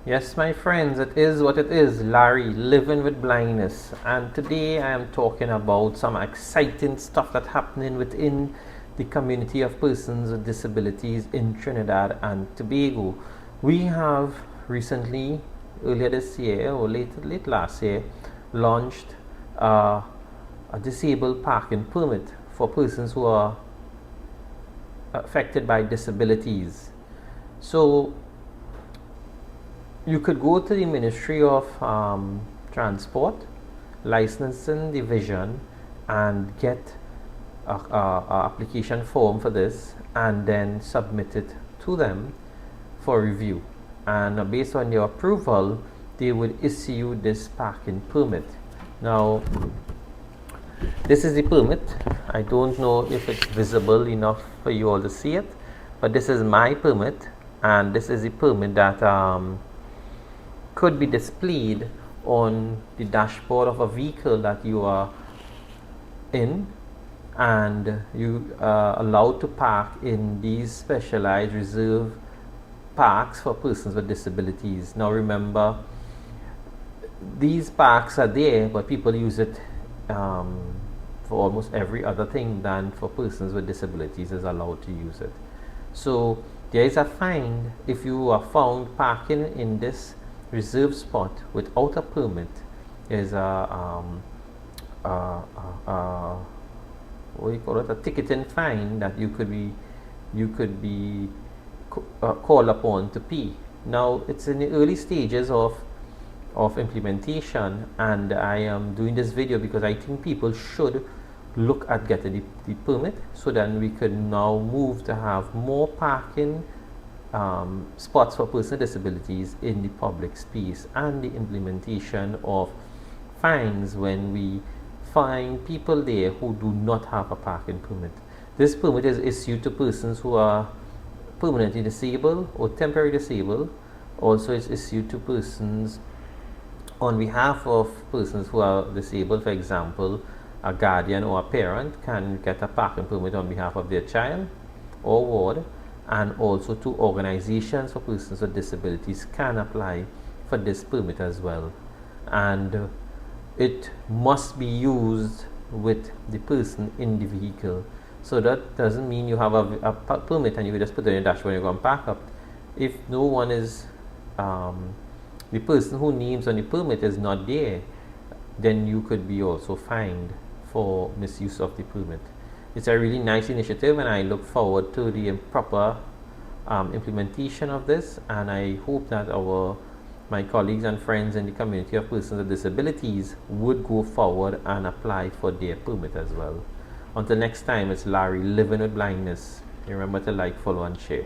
Yes, my friends, it is what it is. Larry, living with blindness. And today I am talking about some exciting stuff that's happening within the community of persons with disabilities in Trinidad and Tobago. We have recently, earlier this year or late last year, launched a disabled parking permit for persons who are affected by disabilities. So you could go to the Ministry of Transport, Licensing Division, and get a application form for this, and then submit it to them for review. And based on your approval, they would issue you this parking permit. Now, this is the permit. I don't know if it's visible enough for you all to see it, but this is my permit, and this is the permit that could be displayed on the dashboard of a vehicle that you are in, and you are allowed to park in these specialized reserve parks for persons with disabilities. Now remember, these parks are there, but people use it for almost every other thing than for persons with disabilities is allowed to use it. So there is a fine if you are found parking in this reserved spot without a permit. Is what do you call it, a ticketing fine that you could be called upon to pay. Now it's in the early stages of implementation, and I am doing this video because I think people should look at getting the permit, so then we could now move to have more parking spots for persons with disabilities in the public space, and the implementation of fines when we find people there who do not have a parking permit. This permit is issued to persons who are permanently disabled or temporarily disabled. Also, it's issued to persons on behalf of persons who are disabled. For example, a guardian or a parent can get a parking permit on behalf of their child or ward, and also to organizations for persons with disabilities can apply for this permit as well. And it must be used with the person in the vehicle. So that doesn't mean you have a permit and you just put it in your dashboard and you go and park up. If no one is, the person who names on the permit is not there, then you could be also fined for misuse of the permit. It's a really nice initiative, and I look forward to the proper implementation of this, and I hope that my colleagues and friends in the community of persons with disabilities would go forward and apply for their permit as well. Until next time, it's Larry, living with blindness. Remember to like, follow, and share.